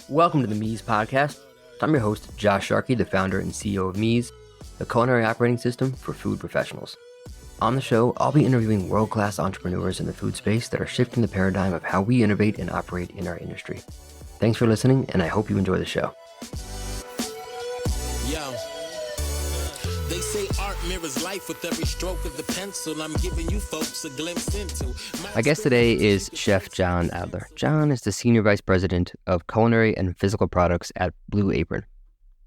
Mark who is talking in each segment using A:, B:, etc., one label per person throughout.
A: Welcome to the Mies Podcast. I'm your host, Josh Sharkey, the founder and CEO of Mies, the culinary operating system for food professionals. On the show, I'll be interviewing world-class entrepreneurs in the food space that are shifting the paradigm of how we innovate and operate in our industry. Thanks for listening, and I hope you enjoy the show.
B: They say art mirrors life with every stroke of the pencil. I'm giving you folks a glimpse into.
A: My guest today is Chef John Adler. John is the Senior Vice President of Culinary and Physical Products at Blue Apron.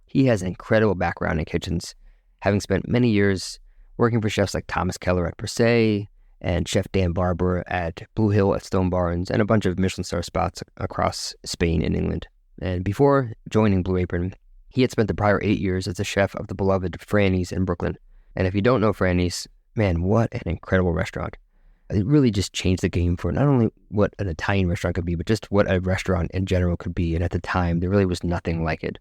A: He has an incredible background in kitchens, having spent many years working for chefs like Thomas Keller at Per Se and Chef Dan Barber at Blue Hill at Stone Barns and a bunch of Michelin star spots across Spain and England. And before joining Blue Apron, he had spent the prior 8 years as a chef of the beloved Franny's in Brooklyn. And if you don't know Franny's, man, what an incredible restaurant. It really just changed the game for not only what an Italian restaurant could be, but just what a restaurant in general could be. And at the time, there really was nothing like it.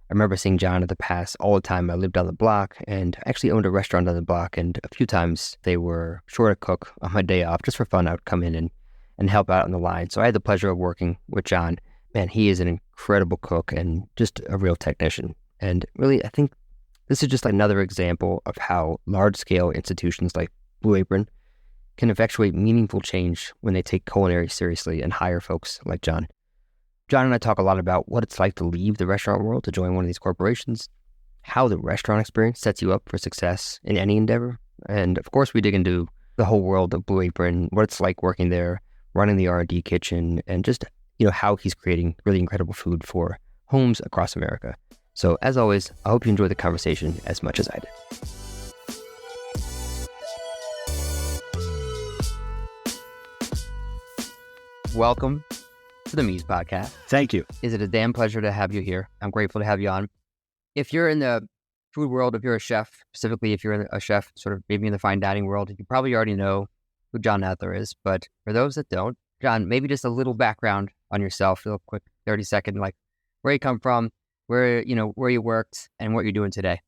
A: I remember seeing John at the Pass all the time. I lived on the block and actually owned a restaurant on the block. And a few times they were short a cook on my day off just for fun. I would come in and help out on the line. So I had the pleasure of working with John. Man, he is an incredible cook and just a real technician. And really, I think this is just another example of how large-scale institutions like Blue Apron can effectuate meaningful change when they take culinary seriously and hire folks like John. John and I talk a lot about what it's like to leave the restaurant world to join one of these corporations, how the restaurant experience sets you up for success in any endeavor. And of course, we dig into the whole world of Blue Apron, what it's like working there, running the R&D kitchen, and just how he's creating really incredible food for homes across America. So as always, I hope you enjoy the conversation as much as I did. Welcome to the Mies Podcast.
C: Thank you.
A: Is it a damn pleasure to have you here? I'm grateful to have you on. If you're in the food world, if you're a chef, specifically if you're a chef sort of maybe in the fine dining world, you probably already know who John Adler is. But for those that don't, John, maybe just a little background on yourself, real quick, 30-second, like where you come from, where you worked, and what you're doing today.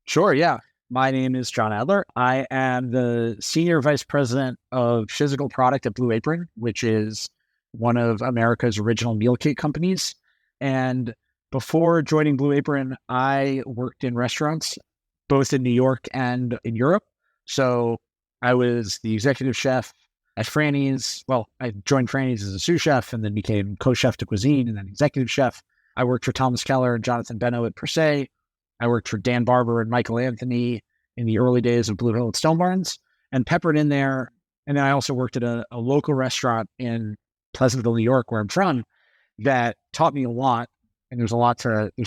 C: Sure, yeah. My name is John Adler. I am the Senior Vice President of Physical Product at Blue Apron, which is one of America's original meal kit companies. And before joining Blue Apron, I worked in restaurants, both in New York and in Europe. So I was the executive chef at Franny's. Well, I joined Franny's as a sous chef and then became co-chef de cuisine and then executive chef. I worked for Thomas Keller and Jonathan Beno at Per Se. I worked for Dan Barber and Michael Anthony in the early days of Blue Hill at Stone Barns and peppered in there. And then I also worked at a local restaurant in Pleasantville, New York, where I'm from, that taught me a lot. And there's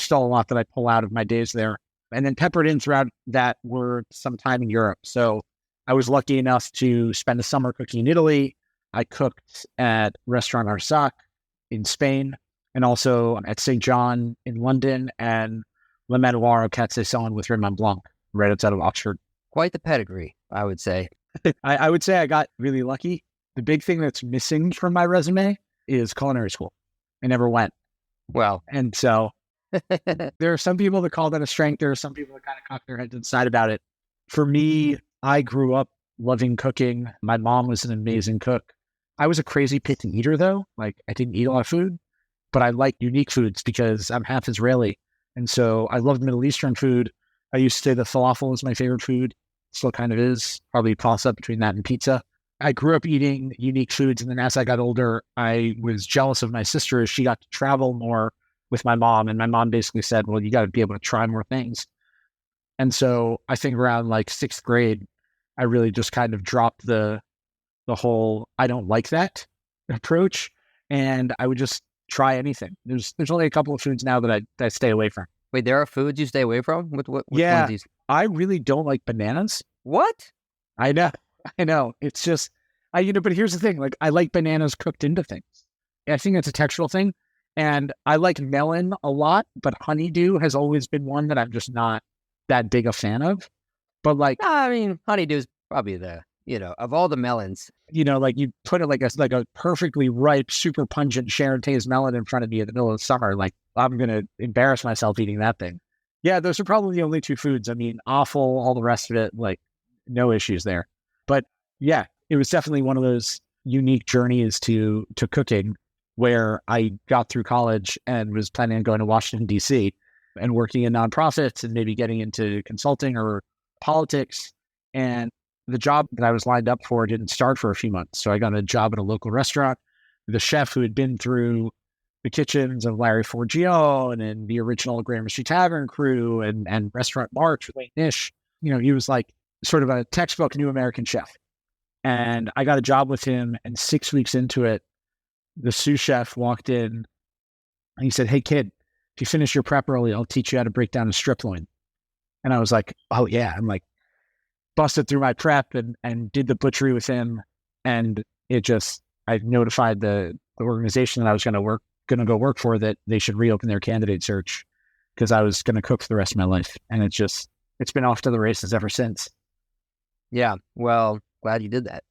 C: still a lot that I pull out of my days there. And then peppered in throughout that were some time in Europe. So I was lucky enough to spend a summer cooking in Italy. I cooked at Restaurant Arsac in Spain and also at St. John in London and Le Manoir au Quatre Saisons with Raymond Blanc right outside of Oxford.
A: Quite the pedigree, I would say.
C: I would say I got really lucky. The big thing that's missing from my resume is culinary school. I never went.
A: Well,
C: and so there are some people that call that a strength. There are some people that kind of cock their head to the side about it. For me, I grew up loving cooking. My mom was an amazing cook. I was a crazy picky eater, though. Like, I didn't eat a lot of food, but I like unique foods because I'm half Israeli. And so I loved Middle Eastern food. I used to say that falafel is my favorite food. Still kind of is. Probably a toss-up between that and pizza. I grew up eating unique foods. And then as I got older, I was jealous of my sister as she got to travel more with my mom. And my mom basically said, well, you got to be able to try more things. And so I think around like 6th grade, I really just kind of dropped the whole I don't like that approach, and I would just try anything. There's only a couple of foods now that I stay away from.
A: Wait, there are foods you stay away from? Which one
C: yeah,
A: of these?
C: I really don't like bananas.
A: What?
C: I know. It's just but here's the thing. Like, I like bananas cooked into things. I think it's a textural thing, and I like melon a lot, but honeydew has always been one that I'm just not that big a fan of. But like,
A: I mean, honeydew is probably of all the melons,
C: like you put it like a perfectly ripe, super pungent Sharon-Taze melon in front of me in the middle of summer. Like, I'm going to embarrass myself eating that thing. Yeah, those are probably the only two foods. I mean, offal, all the rest of it, like, no issues there. But yeah, it was definitely one of those unique journeys to cooking. where I got through college and was planning on going to Washington, D.C. and working in nonprofits and maybe getting into consulting or politics. And the job that I was lined up for didn't start for a few months. So I got a job at a local restaurant. The chef who had been through the kitchens of Larry Forgione and the original Gramercy Tavern crew and Restaurant March with Wayne Nish, he was like sort of a textbook new American chef. And I got a job with him, and 6 weeks into it, the sous chef walked in and he said, "Hey kid, if you finish your prep early, I'll teach you how to break down a strip loin." And I was like, "Oh yeah." I'm like, busted through my prep and did the butchery with him. And I notified the organization that I was going to go work for, that they should reopen their candidate search, because I was going to cook for the rest of my life. And it's been off to the races ever since.
A: Yeah. Well, glad you did that.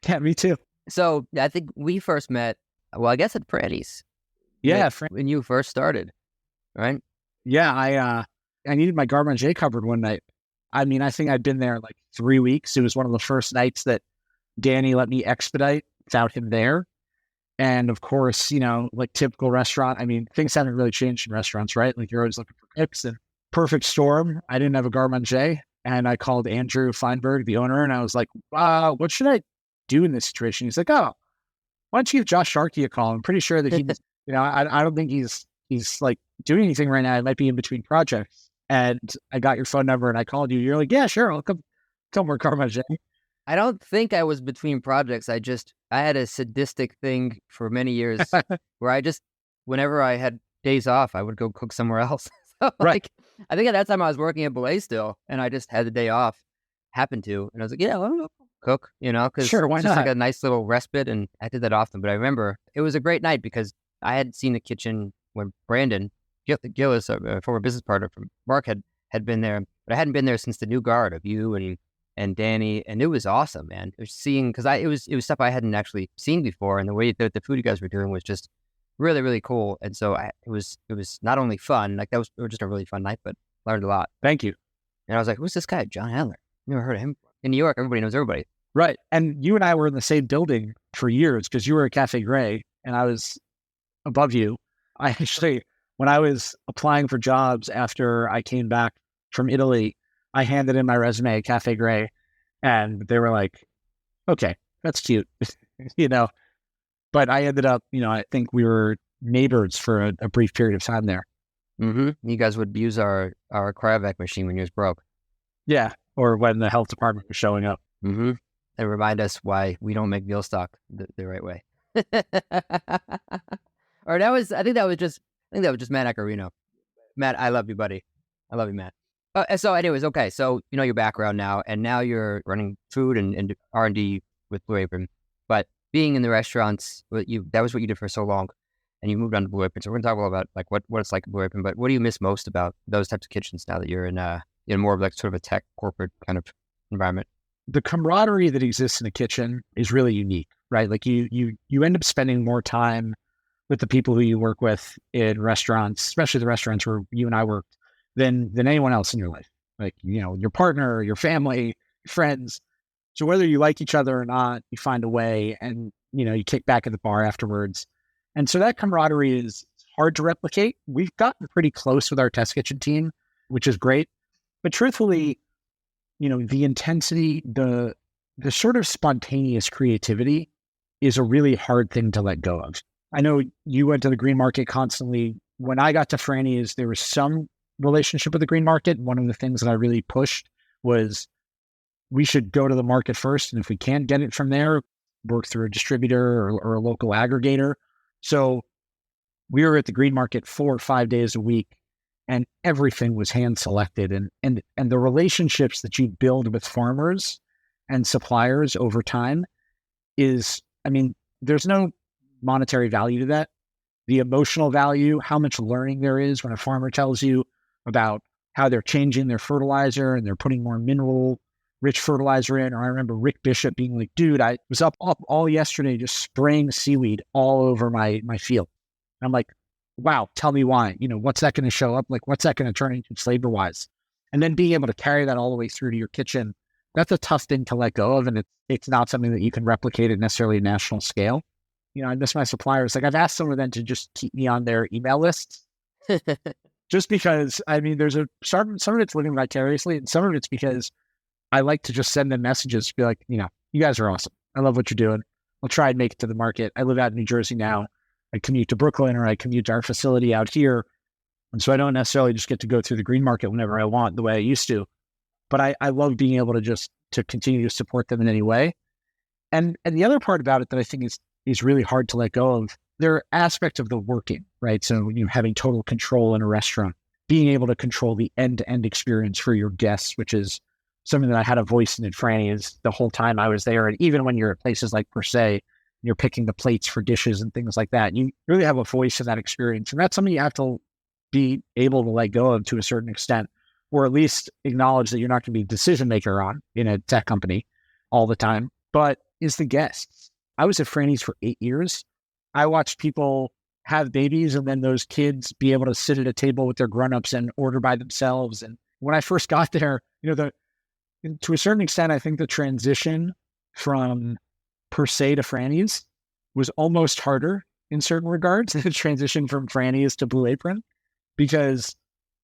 C: Yeah, me too.
A: So I think we first met, well, I guess at Franny's.
C: Yeah.
A: When you first started, right?
C: Yeah. I needed my garde-manger covered one night. I mean, I think I'd been there like 3 weeks. It was one of the first nights that Danny let me expedite without him there. And of course, like typical restaurant, I mean, things haven't really changed in restaurants, right? Like you're always looking for cooks. And perfect storm, I didn't have a garde-manger. And I called Andrew Feinberg, the owner, and I was like, what should I do in this situation? He's like, "Oh, why don't you give Josh Sharkey a call? I'm pretty sure that he's, I don't think he's like doing anything right now. It might be in between projects. And I got your phone number and I called you. You're like, "Yeah, sure. I'll come work garde-manger."
A: I don't think I was between projects. I had a sadistic thing for many years where whenever I had days off, I would go cook somewhere else. So,
C: Right.
A: I think at that time I was working at Belay still, and I just had the day off, happened to, and I was like, yeah, I'll cook, because
C: Sure, why
A: it's just
C: not?
A: like a nice little respite, and I did that often. But I remember it was a great night because I had seen the kitchen when Brandon Gillis, a former business partner from Mark, had been there, but I hadn't been there since the new guard of you and Danny, and it was awesome, man. It was seeing, because it was stuff I hadn't actually seen before, and the way that the food you guys were doing was just really, really cool. And so it was not only fun, like it was just a really fun night, but learned a lot.
C: Thank you.
A: And I was like, "Who's this guy, John Adler? Never heard of him." In New York, everybody knows everybody.
C: Right. And you and I were in the same building for years, because you were at Cafe Gray and I was above you. I actually, when I was applying for jobs after I came back from Italy, I handed in my resume at Cafe Gray, and they were like, "Okay, that's cute," But I ended up, I think we were neighbors for a brief period of time there.
A: Mm-hmm. You guys would use our cryovac machine when you was broke.
C: Yeah, or when the health department was showing up.
A: Mm-hmm. And remind us why we don't make veal stock the right way. Or I think that was just Matt Acarino. Matt, I love you, buddy. I love you, Matt. So anyways, okay. So your background now, and now you're running food and R&D with Blue Apron. But being in the restaurants, that was what you did for so long, and you moved on to Blue Apron. So we're going to talk about like what it's like at Blue Apron, but what do you miss most about those types of kitchens now that you're in more of like sort of a tech corporate kind of environment?
C: The camaraderie that exists in a kitchen is really unique, right? Like you end up spending more time with the people who you work with in restaurants, especially the restaurants where you and I worked, than anyone else in your life. Like, your partner, your family, your friends. So whether you like each other or not, you find a way, and, you kick back at the bar afterwards. And so that camaraderie is hard to replicate. We've gotten pretty close with our test kitchen team, which is great. But truthfully, the intensity, the sort of spontaneous creativity is a really hard thing to let go of. I know you went to the green market constantly. When I got to Franny's, there was some relationship with the green market. One of the things that I really pushed was we should go to the market first. And if we can't get it from there, work through a distributor or a local aggregator. So we were at the green market 4 or 5 days a week, and everything was hand selected. And the relationships that you build with farmers and suppliers over time is, there's no monetary value to that. The emotional value, how much learning there is when a farmer tells you about how they're changing their fertilizer and they're putting more mineral rich fertilizer in. Or I remember Rick Bishop being like, "Dude, I was up all yesterday just spraying seaweed all over my field." And I'm like, "Wow, tell me why. What's that going to show up? Like, what's that going to turn into flavor wise?" And then being able to carry that all the way through to your kitchen, that's a tough thing to let go of. And it's not something that you can replicate at necessarily a national scale. I miss my suppliers. Like I've asked some of them to just keep me on their email lists just because, I mean, there's some of it's living vicariously and some of it's because I like to just send them messages to be like, you guys are awesome. I love what you're doing. I'll try and make it to the market. I live out in New Jersey now. I commute to Brooklyn or I commute to our facility out here. And so I don't necessarily just get to go through the green market whenever I want the way I used to. But I love being able to continue to support them in any way. And the other part about it that I think is really hard to let go of, there are aspects of the working, right? So, having total control in a restaurant, being able to control the end-to-end experience for your guests, which is something that I had a voice in at Franny's the whole time I was there. And even when you're at places like Per Se, you're picking the plates for dishes and things like that, you really have a voice in that experience. And that's something you have to be able to let go of to a certain extent, or at least acknowledge that you're not going to be a decision maker on in a tech company all the time, but is the guests. I was at Franny's for 8 years. I watched people have babies and then those kids be able to sit at a table with their grownups and order by themselves. And when I first got there, to a certain extent, I think the transition from Per Se to Franny's was almost harder in certain regards than the transition from Franny's to Blue Apron, because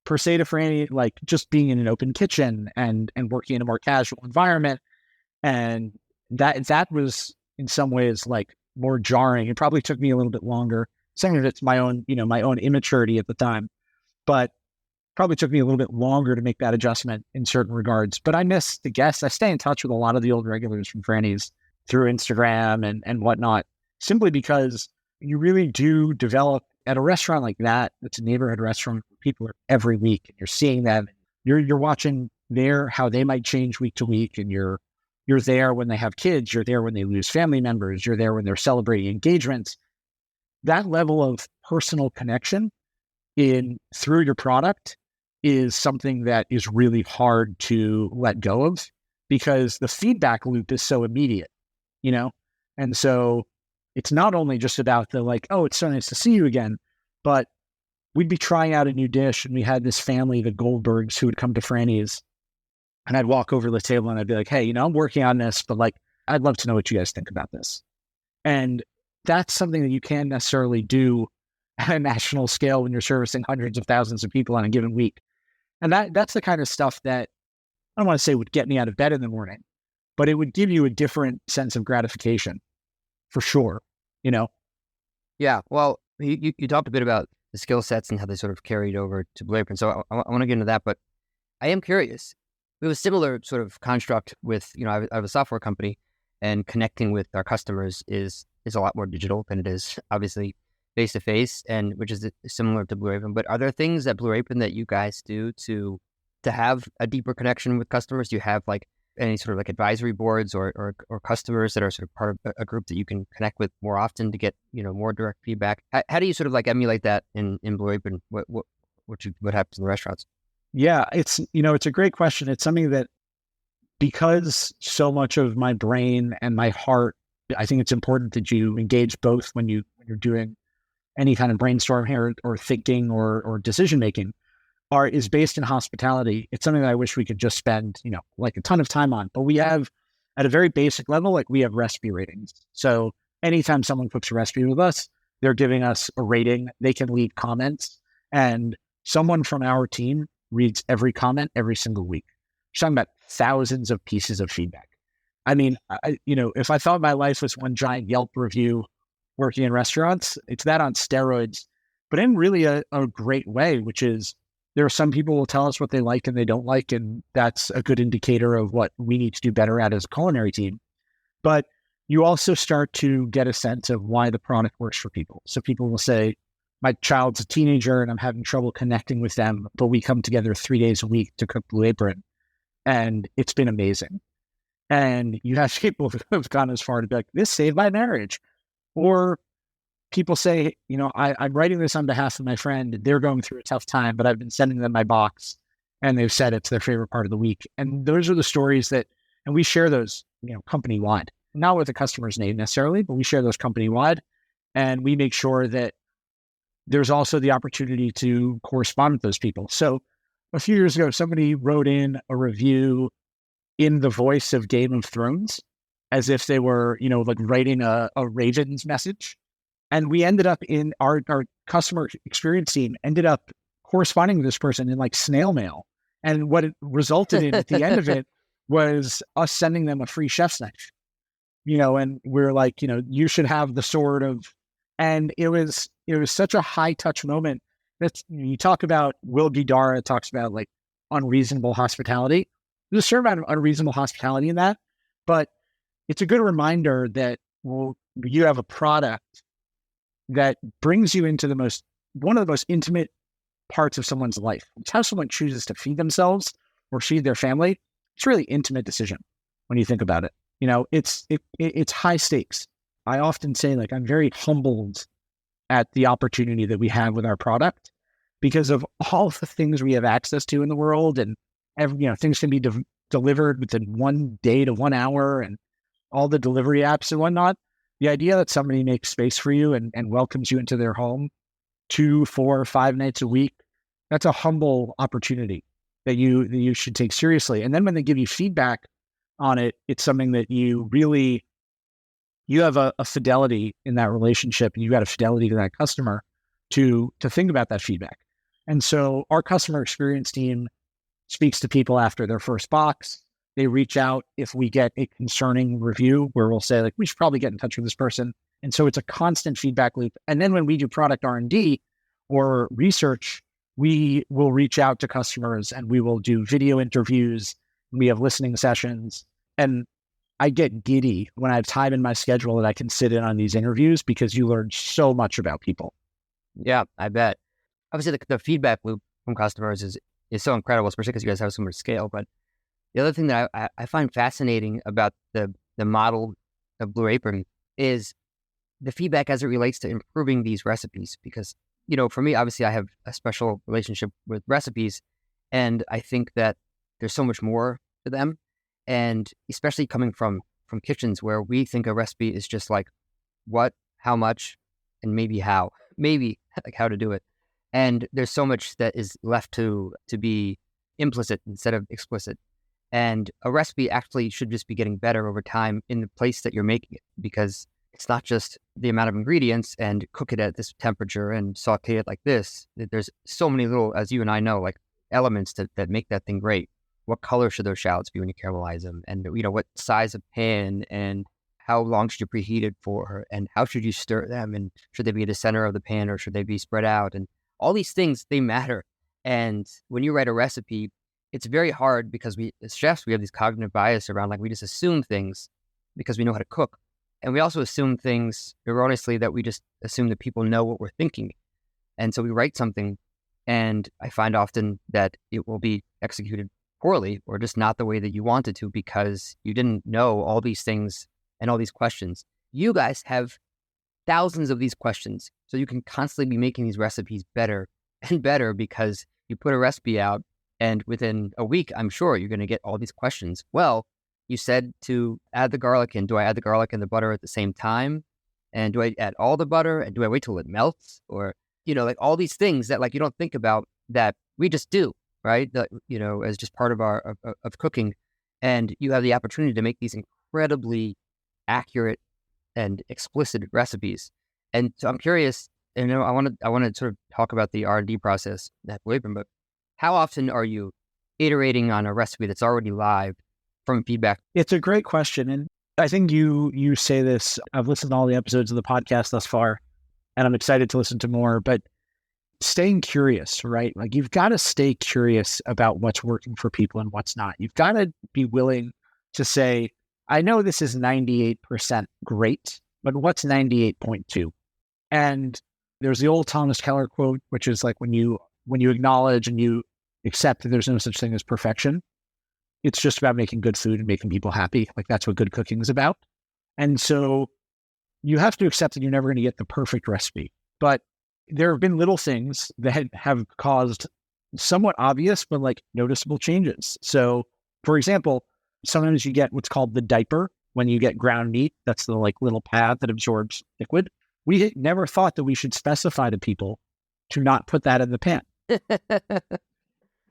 C: Per Se to Franny, like just being in an open kitchen and working in a more casual environment, and that was in some ways like more jarring. It probably took me a little bit longer. Some of it's my own immaturity at the time, but probably took me a little bit longer to make that adjustment in certain regards. But I miss the guests. I stay in touch with a lot of the old regulars from Franny's through Instagram and whatnot, simply because you really do develop at a restaurant like that. It's a neighborhood restaurant where people are every week and you're seeing them. You're watching how they might change week to week, and you're there when they have kids. You're there when they lose family members. You're there when they're celebrating engagements. That level of personal connection through your product is something that is really hard to let go of, because the feedback loop is so immediate, And so it's not only just about the like, oh, it's so nice to see you again, but we'd be trying out a new dish and we had this family, the Goldbergs, who would come to Franny's, and I'd walk over to the table and I'd be like, hey, I'm working on this, but like, I'd love to know what you guys think about this. And that's something that you can't necessarily do at a national scale when you're servicing hundreds of thousands of people on a given week. And that's the kind of stuff that I don't want to say would get me out of bed in the morning, but it would give you a different sense of gratification for sure,
A: Yeah. Well, you talked a bit about the skill sets and how they sort of carried over to Blue Apron. So I want to get into that, but I am curious. We have a similar sort of construct with, I have a software company, and connecting with our customers is a lot more digital than it is obviously face-to-face, and which is similar to Blue Apron. But are there things at Blue Apron that you guys do to have a deeper connection with customers? Do you have like any sort of like advisory boards or customers that are sort of part of a group that you can connect with more often to get, more direct feedback? How do you sort of like emulate that in Blue Apron? What happens in the restaurants?
C: Yeah, it's a great question. It's something that, because so much of my brain and my heart, I think it's important that you engage both when you're doing any kind of brainstorm here or thinking or decision making, is based in hospitality. It's something that I wish we could just spend, like a ton of time on. But we have, at a very basic level, like we have recipe ratings. So anytime someone cooks a recipe with us, they're giving us a rating. They can leave comments, and someone from our team reads every comment every single week. We're talking about thousands of pieces of feedback. I mean, if I thought my life was one giant Yelp review working in restaurants, it's that on steroids, but in really a great way, which is, there are some people who will tell us what they like and they don't like, and that's a good indicator of what we need to do better at as a culinary team. But you also start to get a sense of why the product works for people. So people will say, my child's a teenager and I'm having trouble connecting with them, but we come together 3 days a week to cook Blue Apron, and it's been amazing. And you have people who have gone as far to be like, this saved my marriage. Or people say, I'm writing this on behalf of my friend. They're going through a tough time, but I've been sending them my box, and they've said it's their favorite part of the week. And those are the stories and we share those, company-wide, not with the customer's name necessarily, but we share those company-wide, and we make sure that there's also the opportunity to correspond with those people. So a few years ago, somebody wrote in a review in the voice of Game of Thrones, as if they were, like writing a Ravens message. And we ended up in our customer experience team ended up corresponding with this person in like snail mail. And what it resulted in at the end of it was us sending them a free chef's knife, and we're like, you should have the sort of, and it was such a high touch moment. That's, you talk about Will Guidara talks about like unreasonable hospitality. There's a certain amount of unreasonable hospitality in that, but it's a good reminder that, well, you have a product that brings you into one of the most intimate parts of someone's life. It's how someone chooses to feed themselves or feed their family. It's a really intimate decision when you think about it. It's high stakes. I often say, like, I'm very humbled at the opportunity that we have with our product because of all the things we have access to in the world, and things can be delivered within 1 day to 1 hour, and all the delivery apps and whatnot. The idea that somebody makes space for you and welcomes you into their home 2, 4, 5 nights a week, that's a humble opportunity that you should take seriously. And then when they give you feedback on it, it's something that you have a fidelity in that relationship, and you got a fidelity to that customer to think about that feedback. And so our customer experience team speaks to people after their first box. They reach out if we get a concerning review where we'll say, like, we should probably get in touch with this person. And so it's a constant feedback loop. And then when we do product R&D or research, we will reach out to customers and we will do video interviews. We have listening sessions. And I get giddy when I have time in my schedule that I can sit in on these interviews, because you learn so much about people.
A: Yeah, I bet. Obviously, the feedback loop from customers is so incredible, especially because you guys have so much scale. But the other thing that I find fascinating about the model of Blue Apron is the feedback as it relates to improving these recipes. Because, for me, obviously, I have a special relationship with recipes, and I think that there's so much more to them. And especially coming from kitchens where we think a recipe is just like what, how much, and maybe how to do it. And there's so much that is left to be implicit instead of explicit. And a recipe actually should just be getting better over time in the place that you're making it, because it's not just the amount of ingredients and cook it at this temperature and saute it like this. There's so many little, as you and I know, like elements that make that thing great. What color should those shallots be when you caramelize them? And, what size of pan, and how long should you preheat it for? And how should you stir them? And should they be at the center of the pan, or should they be spread out? And all these things, they matter. And when you write a recipe, it's very hard because we, as chefs, we have this cognitive bias around, like, we just assume things because we know how to cook. And we also assume things erroneously, that we just assume that people know what we're thinking. And so we write something, and I find often that it will be executed poorly, or just not the way that you wanted to, because you didn't know all these things and all these questions. You guys have thousands of these questions, so you can constantly be making these recipes better and better, because you put a recipe out, and within a week, I'm sure you're going to get all these questions. Well, you said to add the garlic in. Do I add the garlic and the butter at the same time? And do I add all the butter? And do I wait till it melts? Or, like all these things that, like, you don't think about, that we just do, right? That, as just part of of cooking. And you have the opportunity to make these incredibly accurate and explicit recipes. And so I'm curious, I want to sort of talk about the R&D process at Blue Apron, but how often are you iterating on a recipe that's already live from feedback?
C: It's a great question. And I think you say this, I've listened to all the episodes of the podcast thus far, and I'm excited to listen to more, but staying curious, right? Like, you've got to stay curious about what's working for people and what's not. You've got to be willing to say, I know this is 98% great, but what's 98.2? And there's the old Thomas Keller quote, which is like, when you acknowledge and you accept that there's no such thing as perfection, it's just about making good food and making people happy. Like, that's what good cooking is about. And so you have to accept that you're never going to get the perfect recipe. But there have been little things that have caused somewhat obvious, but like noticeable changes. So, for example, sometimes you get what's called the diaper when you get ground meat. That's the like little pad that absorbs liquid. We never thought that we should specify to people to not put that in the pan,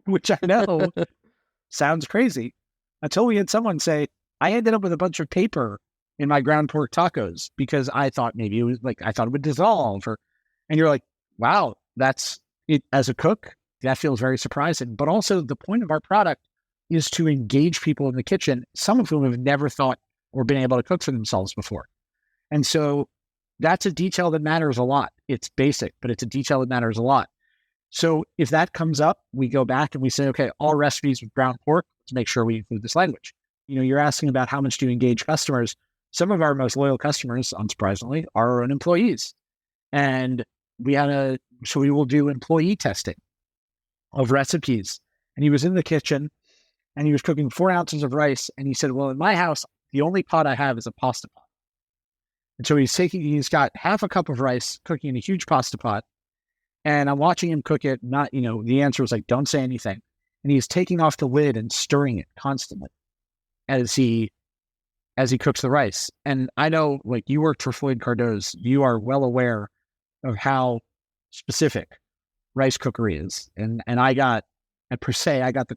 C: which I know sounds crazy, until we had someone say, I ended up with a bunch of paper in my ground pork tacos because I thought maybe it was like, I thought it would dissolve and you're like, wow, that's it. As a cook, that feels very surprising. But also the point of our product is to engage people in the kitchen, some of whom have never thought or been able to cook for themselves before. And so that's a detail that matters a lot. It's basic, but it's a detail that matters a lot. So if that comes up, we go back and we say, okay, all recipes with ground pork, let's make sure we include this language. You're asking about how much do you engage customers. Some of our most loyal customers, unsurprisingly, are our own employees. And so we will do employee testing of recipes. And he was in the kitchen and he was cooking 4 ounces of rice. And he said, well, in my house, the only pot I have is a pasta pot. And so he's got half a cup of rice cooking in a huge pasta pot. And I'm watching him cook it. The answer was like, don't say anything. And he's taking off the lid and stirring it constantly as he cooks the rice. And I know, like, you worked for Floyd Cardoz, you are well aware of how specific rice cookery is. And I got, per se, I got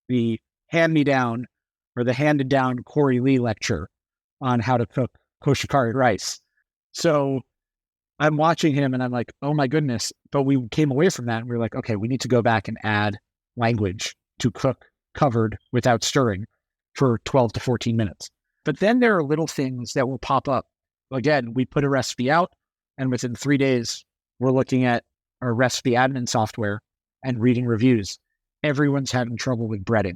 C: the hand-me-down or the handed-down Corey Lee lecture on how to cook kosher curry rice. So I'm watching him and I'm like, oh my goodness. But we came away from that and we were like, okay, we need to go back and add language to cook covered without stirring for 12 to 14 minutes. But then there are little things that will pop up. Again, we put a recipe out and within 3 days, we're looking at our recipe admin software and reading reviews. Everyone's having trouble with breading.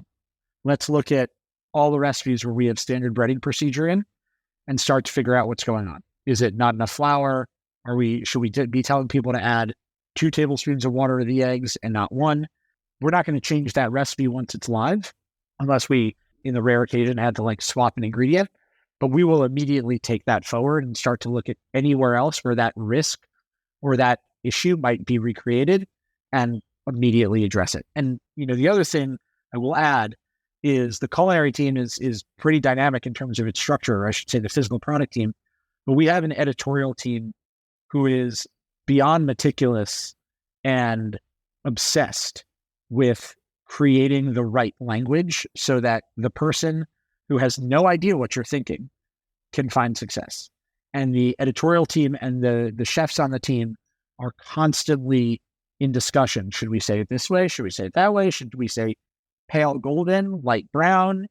C: Let's look at all the recipes where we have standard breading procedure in and start to figure out what's going on. Is it not enough flour? Should we be telling people to add 2 tablespoons of water to the eggs and not 1? We're not going to change that recipe once it's live, unless we, in the rare occasion, had to like swap an ingredient. But we will immediately take that forward and start to look at anywhere else where that risk or that issue might be recreated and immediately address it. And, the other thing I will add is the culinary team is pretty dynamic in terms of its structure, or I should say the physical product team. But we have an editorial team who is beyond meticulous and obsessed with creating the right language so that the person who has no idea what you're thinking can find success. And the editorial team and the chefs on the team are constantly in discussion. Should we say it this way? Should we say it that way? Should we say pale golden, light brown?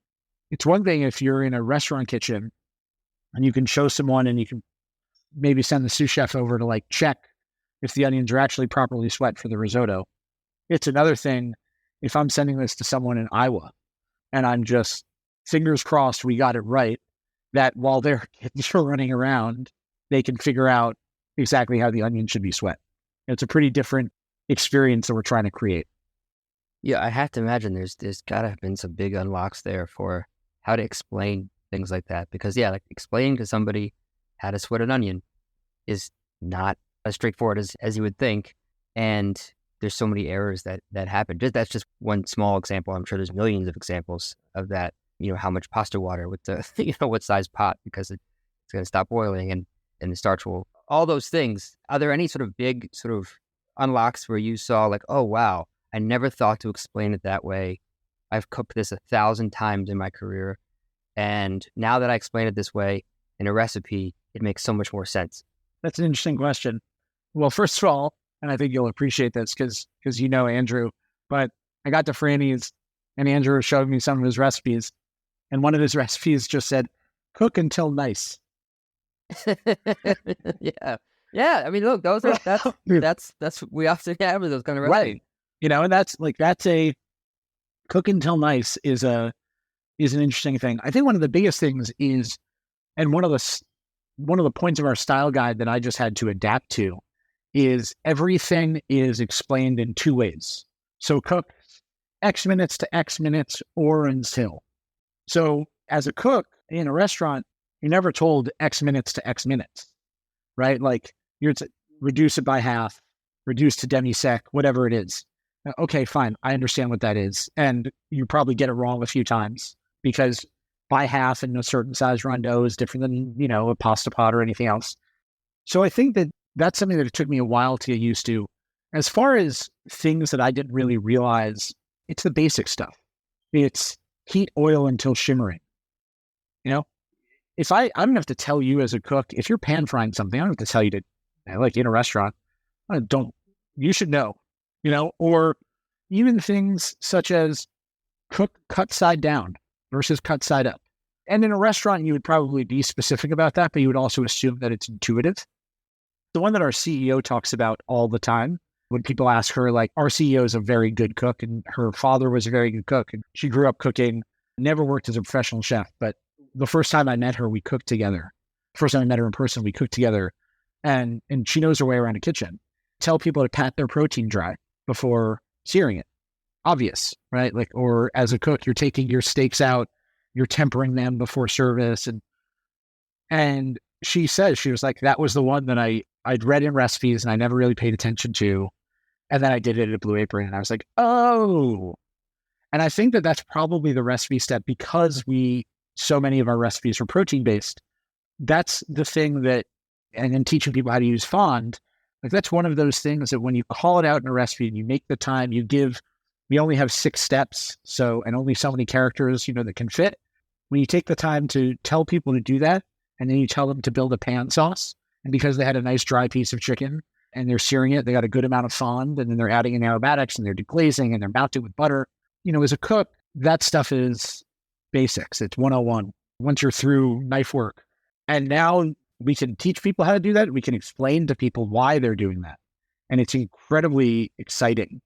C: It's one thing if you're in a restaurant kitchen and you can show someone and you can maybe send the sous chef over to like check if the onions are actually properly sweat for the risotto. It's another thing if I'm sending this to someone in Iowa and I'm just fingers crossed we got it right, that while they're running around, they can figure out exactly how the onion should be sweat. It's a pretty different experience that we're trying to create.
A: Yeah, I have to imagine there's got to have been some big unlocks there for how to explain things like that. Because, yeah, like explaining to somebody how to sweat an onion is not as straightforward as you would think. And there's so many errors that happen. That's just one small example. I'm sure there's millions of examples of that. How much pasta water with the, what size pot, because it's going to stop boiling and the starch will, all those things. Are there any sort of big sort of unlocks where you saw like, oh, wow, I never thought to explain it that way. I've cooked this 1,000 times in my career. And now that I explain it this way in a recipe, it makes so much more sense.
C: That's an interesting question. Well, first of all, and I think you'll appreciate this because Andrew, but I got to Franny's and Andrew showed me some of his recipes. And one of his recipes just said, cook until nice.
A: Yeah. Yeah. I mean, look, that's we often have those kind of recipes.
C: Right. And that's a cook until nice is an interesting thing. I think one of the biggest things is, and one of the points of our style guide that I just had to adapt to is everything is explained in 2 ways. So cook X minutes to X minutes or until. So as a cook in a restaurant, you're never told X minutes to X minutes, right? Like you're to reduce it by half, reduce to demi-sec, whatever it is. Okay, fine. I understand what that is. And you probably get it wrong a few times because by half in a certain size rondeau is different than, a pasta pot or anything else. So I think that's something that it took me a while to get used to. As far as things that I didn't really realize, it's the basic stuff. It's heat oil until shimmering. if I don't have to tell you as a cook, if you're pan frying something, I don't have to tell you to, like in a restaurant, you should know, or even things such as cook cut side down versus cut side up. And in a restaurant, you would probably be specific about that, but you would also assume that it's intuitive. The one that our CEO talks about all the time, when people ask her, like, our CEO is a very good cook and her father was a very good cook. And she grew up cooking, never worked as a professional chef. But the first time I met her, we cooked together. First time I met her in person, we cooked together. And she knows her way around a kitchen. Tell people to pat their protein dry before searing it. Obvious, right? Like, or as a cook, you're taking your steaks out, you're tempering them before service. And she says, she was like, that was the one that I'd read in recipes and I never really paid attention to. And then I did it at Blue Apron and I was like, oh. And I think that that's probably the recipe step, because so many of our recipes are protein based. That's the thing that, and then teaching people how to use fond, like that's one of those things that when you call it out in a recipe and you make the time, we only have 6 steps. So, and only so many characters, that can fit. When you take the time to tell people to do that, and then you tell them to build a pan sauce, and because they had a nice dry piece of chicken and they're searing it, they got a good amount of fond, and then they're adding in aromatics and they're deglazing and they're mounted with butter. As a cook, that stuff is basics. It's 101 once you're through knife work. And now we can teach people how to do that. We can explain to people why they're doing that. And it's incredibly exciting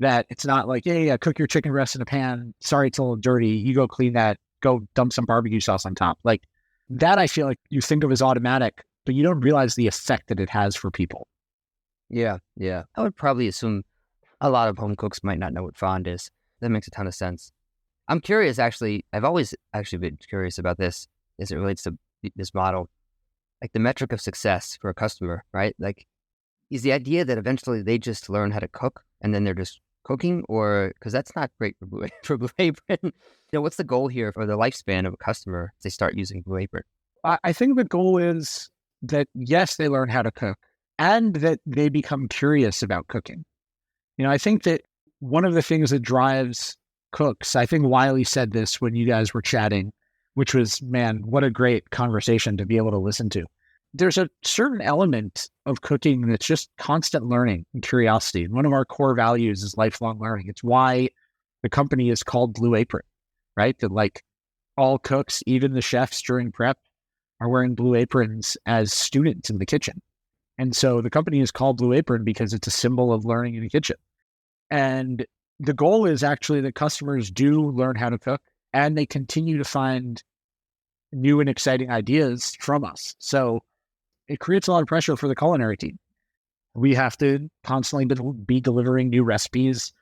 C: that it's not like, hey, cook your chicken breast in a pan. Sorry, it's a little dirty. You go clean that. Go dump some barbecue sauce on top. Like that, I feel like you think of as automatic, but you don't realize the effect that it has for people.
A: Yeah. I would probably assume a lot of home cooks might not know what fond is. That makes a ton of sense. I'm curious, actually. I've always actually been curious about this as it relates to this model. Like the metric of success for a customer, right? Like, is the idea that eventually they just learn how to cook and then they're just cooking, or because that's not great for Blue Apron. What's the goal here for the lifespan of a customer as they start using Blue Apron?
C: I think the goal is that, yes, they learn how to cook and that they become curious about cooking. I think that one of the things that drives cooks, I think Wiley said this when you guys were chatting, which was, man, what a great conversation to be able to listen to. There's a certain element of cooking that's just constant learning and curiosity. And one of our core values is lifelong learning. It's why the company is called Blue Apron, right? That like all cooks, even the chefs during prep, are wearing blue aprons as students in the kitchen. And so the company is called Blue Apron because it's a symbol of learning in the kitchen. And the goal is actually that customers do learn how to cook and they continue to find new and exciting ideas from us. So it creates a lot of pressure for the culinary team. We have to constantly be delivering new recipes,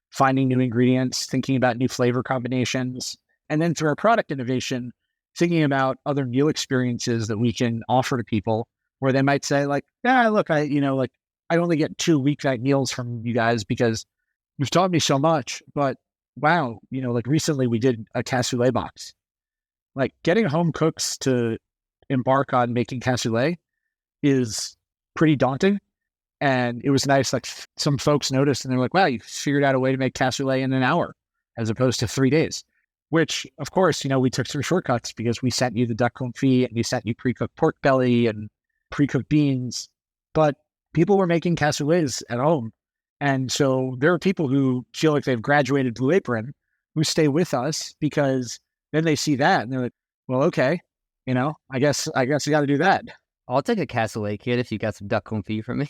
C: finding new ingredients, thinking about new flavor combinations, and then through our product innovation, thinking about other meal experiences that we can offer to people where they might say like, yeah, look, I only get 2 weeknight meals from you guys because you've taught me so much, but wow, like recently we did a cassoulet box. Like getting home cooks to embark on making cassoulet is pretty daunting. And it was nice, like some folks noticed and they're like, wow, you figured out a way to make cassoulet in an hour as opposed to 3 days, which of course, we took through shortcuts because we sent you the duck confit and we sent you pre-cooked pork belly and pre-cooked beans, but people were making cassoulets at home. And so there are people who feel like they've graduated Blue Apron who stay with us because then they see that and they're like, well, okay, I guess you got to do that.
A: I'll take a cassoulet, kid, if you got some duck confit for me.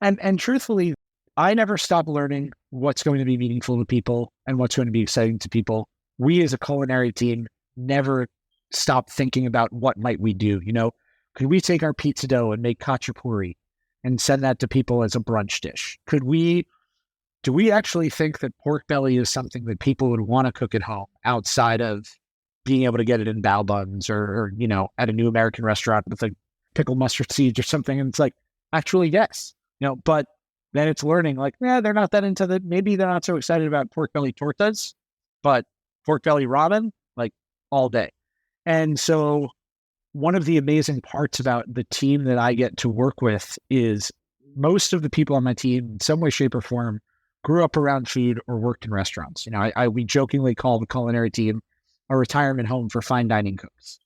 C: And truthfully, I never stop learning what's going to be meaningful to people and what's going to be exciting to people. We as a culinary team never stop thinking about what might we do. Could we take our pizza dough and make khachapuri and send that to people as a brunch dish? Do we actually think that pork belly is something that people would want to cook at home outside of being able to get it in bao buns or at a new American restaurant with like pickled mustard seeds or something? And it's like, actually, yes, but then it's learning like, they're not that into that. Maybe they're not so excited about pork belly tortas, but pork belly ramen, like all day. And so one of the amazing parts about the team that I get to work with is most of the people on my team in some way, shape or form grew up around food or worked in restaurants. We jokingly call the culinary team a retirement home for fine dining cooks.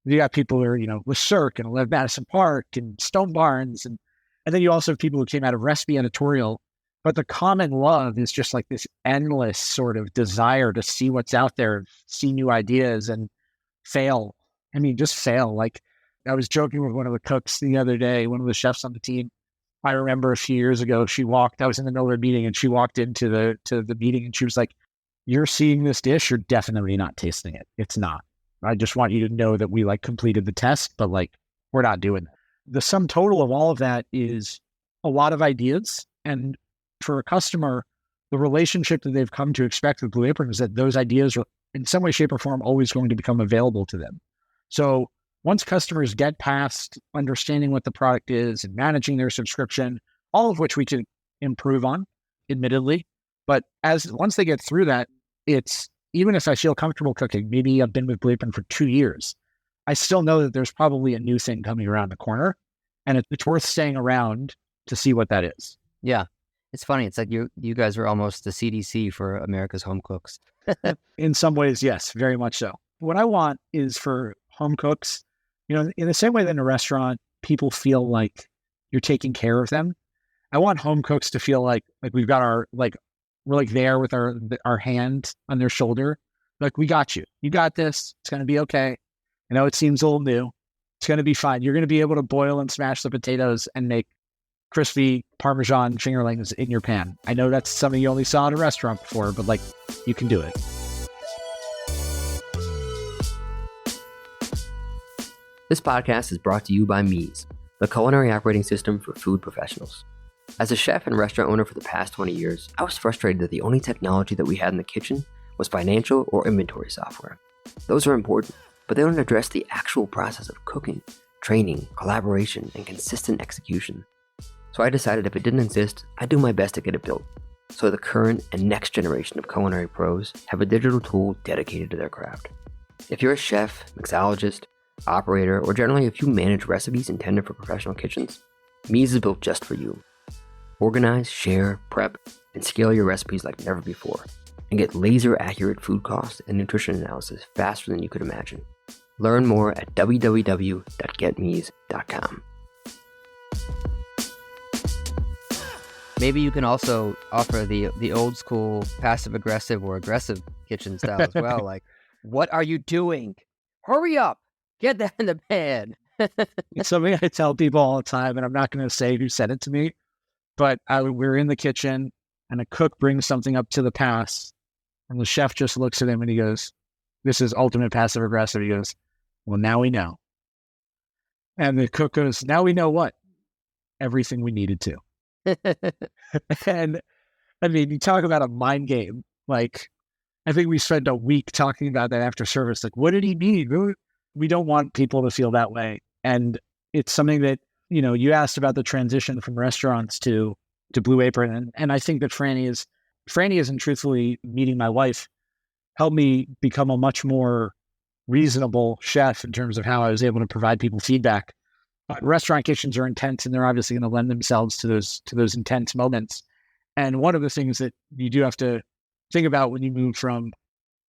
C: You got people who are, with Cirque and Lev Madison Park and Stone Barns. And then you also have people who came out of recipe editorial. But the common love is just like this endless sort of desire to see what's out there, see new ideas and fail. I mean, just fail. Like I was joking with one of the cooks the other day, one of the chefs on the team. I remember a few years ago, I was in the middle of a meeting and she walked into the meeting and she was like, "You're seeing this dish, you're definitely not tasting it. It's not. I just want you to know that we completed the test, but we're not doing that." The sum total of all of that is a lot of ideas. And for a customer, the relationship that they've come to expect with Blue Apron is that those ideas are in some way, shape, or form always going to become available to them. So once customers get past understanding what the product is and managing their subscription, all of which we can improve on, admittedly, but once they get through that, it's even if I feel comfortable cooking, maybe I've been with Blue Apron for 2 years, I still know that there's probably a new thing coming around the corner, and it's worth staying around to see what that is.
A: Yeah. It's funny. It's like you guys are almost the CDC for America's home cooks.
C: In some ways, yes, very much so. What I want is for home cooks, in the same way that in a restaurant, people feel like you're taking care of them. I want home cooks to feel like we've got we're there with our hand on their shoulder. Like, we got you. You got this. It's going to be okay. I know it seems a little new. It's going to be fine. You're going to be able to boil and smash the potatoes and make crispy Parmesan fingerlings in your pan. I know that's something you only saw at a restaurant before, but you can do it.
A: This podcast is brought to you by Mies, the culinary operating system for food professionals. As a chef and restaurant owner for the past 20 years, I was frustrated that the only technology that we had in the kitchen was financial or inventory software. Those are important, but they don't address the actual process of cooking, training, collaboration, and consistent execution. So I decided if it didn't exist, I'd do my best to get it built, so the current and next generation of culinary pros have a digital tool dedicated to their craft. If you're a chef, mixologist, operator, or generally if you manage recipes intended for professional kitchens, Mies is built just for you. Organize, share, prep, and scale your recipes like never before, and get laser-accurate food cost and nutrition analysis faster than you could imagine. Learn more at www.getmies.com. Maybe you can also offer the old school passive-aggressive or aggressive kitchen style as well. Like, what are you doing? Hurry up. Get that in the pan.
C: It's something I tell people all the time, and I'm not going to say who said it to me, but we're in the kitchen, and a cook brings something up to the pass, and the chef just looks at him and he goes, "This is ultimate passive-aggressive." He goes, "Well, now we know." And the cook goes, "Now we know what? Everything we needed to." And I mean, you talk about a mind game. I think we spent a week talking about that after service. What did he mean? We don't want people to feel that way. And it's something that, you asked about the transition from restaurants to Blue Apron. And I think that Franny is, and truthfully, meeting my wife helped me become a much more reasonable chef in terms of how I was able to provide people feedback. Restaurant kitchens are intense, and they're obviously going to lend themselves to those intense moments. And one of the things that you do have to think about when you move from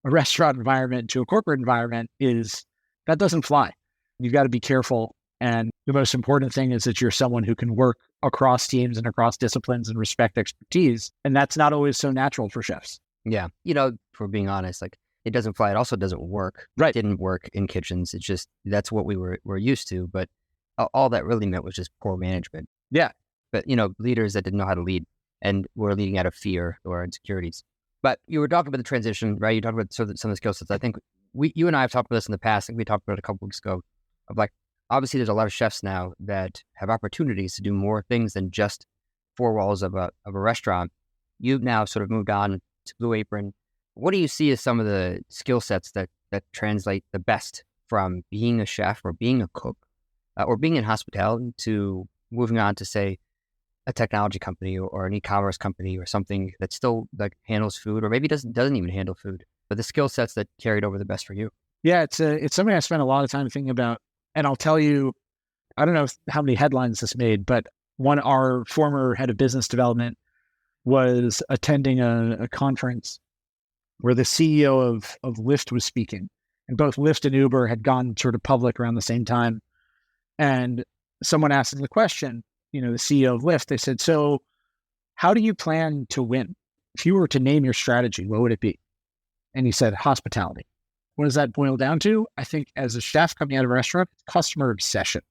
C: a restaurant environment to a corporate environment is that doesn't fly. You've got to be careful. And the most important thing is that you're someone who can work across teams and across disciplines and respect expertise. And that's not always so natural for chefs.
A: Yeah. For being honest, it doesn't fly. It also doesn't work.
C: Right.
A: It didn't work in kitchens. It's just, that's what we're used to. But all that really meant was just poor management.
C: Yeah.
A: But, leaders that didn't know how to lead and were leading out of fear or insecurities. But you were talking about the transition, right? You talked about some of the skill sets. I think you and I have talked about this in the past. I think we talked about it a couple weeks ago of obviously there's a lot of chefs now that have opportunities to do more things than just four walls of a restaurant. You've now sort of moved on to Blue Apron. What do you see as some of the skill sets that translate the best from being a chef or being a cook or being in hospitality to moving on to, say, a technology company or an e-commerce company or something that still handles food, or maybe doesn't even handle food, but the skill sets that carried over the best for you?
C: Yeah, it's something I spent a lot of time thinking about. And I'll tell you, I don't know how many headlines this made, but our former head of business development was attending a conference where the CEO of Lyft was speaking. And both Lyft and Uber had gone sort of public around the same time. And someone asked him the question, the CEO of Lyft, they said, so how do you plan to win? If you were to name your strategy, what would it be? And he said, hospitality. What does that boil down to? I think as a chef coming out of a restaurant, customer obsession,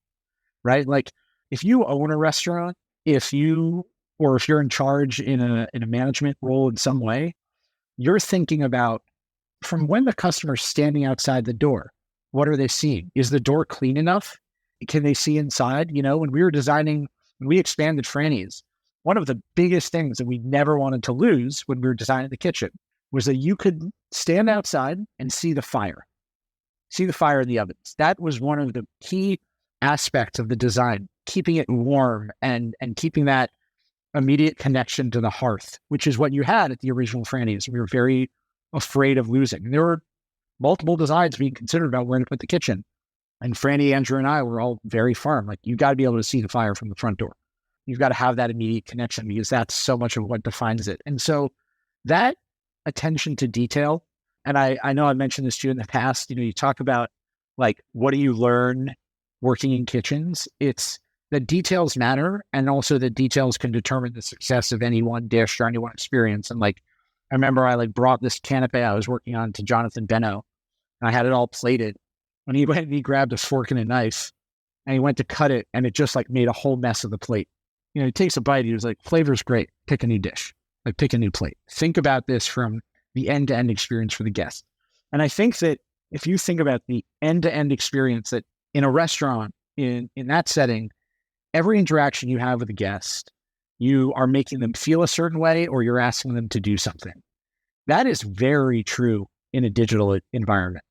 C: right? Like if you own a restaurant, if you're in charge in a management role in some way, you're thinking about from when the customer's standing outside the door, what are they seeing? Is the door clean enough? Can they see inside? When we expanded Franny's, one of the biggest things that we never wanted to lose when we were designing the kitchen was that you could stand outside and see the fire in the ovens. That was one of the key aspects of the design, keeping it warm and keeping that immediate connection to the hearth, which is what you had at the original Franny's. We were very afraid of losing. And there were multiple designs being considered about where to put the kitchen. And Franny, Andrew, and I were all very firm. Like, you got to be able to see the fire from the front door. You've got to have that immediate connection because that's so much of what defines it. And so that attention to detail, and I know I mentioned this to you in the past, you talk about like, what do you learn working in kitchens? It's the details matter. And also the details can determine the success of any one dish or any one experience. And like, I remember I brought this canapé I was working on to Jonathan Benno, and I had it all plated. And he went and he grabbed a fork and a knife and he went to cut it, and it just made a whole mess of the plate. He takes a bite. He was like, flavor's great. Pick a new dish. Pick a new plate. Think about this from the end-to-end experience for the guest. And I think that if you think about the end-to-end experience, that in a restaurant, in that setting, every interaction you have with a guest, you are making them feel a certain way or you're asking them to do something. That is very true in a digital environment.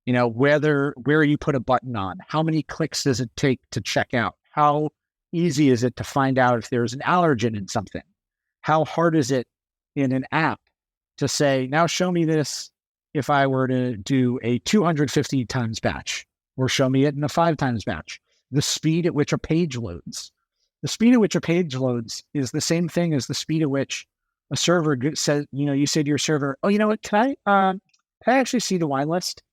C: Where you put a button on, how many clicks does it take to check out? How easy is it to find out if there's an allergen in something? How hard is it in an app to say, now show me this if I were to do a 250 times batch, or show me it in a 5 times batch? The speed at which a page loads. The speed at which a page loads is the same thing as the speed at which a server says, you say to your server, oh, you know what, can I actually see the wine list?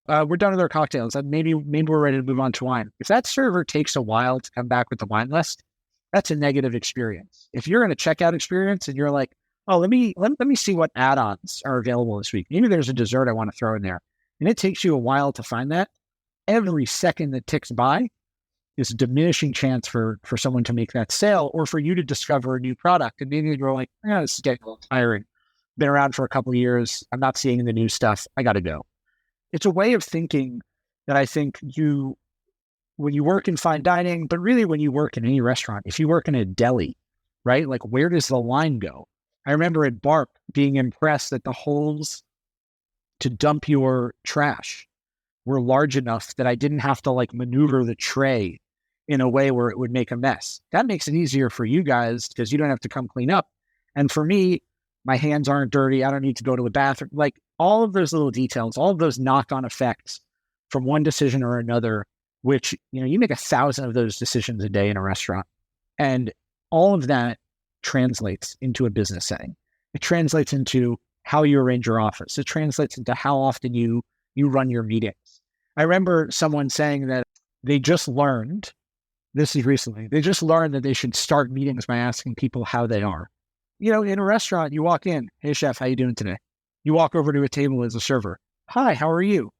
C: We're done with our cocktails. Maybe we're ready to move on to wine. If that server takes a while to come back with the wine list, that's a negative experience. If you're in a checkout experience and you're like, oh, let me see what add-ons are available this week. Maybe there's a dessert I want to throw in there. And it takes you a while to find that. Every second that ticks by is a diminishing chance for someone to make that sale, or for you to discover a new product. And maybe you're like, this is getting a little tiring. Been around for a couple of years. I'm not seeing the new stuff. I got to go. It's a way of thinking that I think when you work in fine dining, but really when you work in any restaurant, if you work in a deli, right? Like, where does the line go? I remember at Bark being impressed that the holes to dump your trash were large enough that I didn't have to maneuver the tray in a way where it would make a mess. That makes it easier for you guys because you don't have to come clean up. And for me, my hands aren't dirty. I don't need to go to the bathroom. All of those little details, all of those knock-on effects from one decision or another, which, you make 1,000 of those decisions a day in a restaurant. And all of that translates into a business setting. It translates into how you arrange your office. It translates into how often you run your meetings. I remember someone saying that they just learned, this is recently, they just learned that they should start meetings by asking people how they are. In a restaurant, you walk in, hey chef, how you doing today? You walk over to a table as a server. Hi, how are you?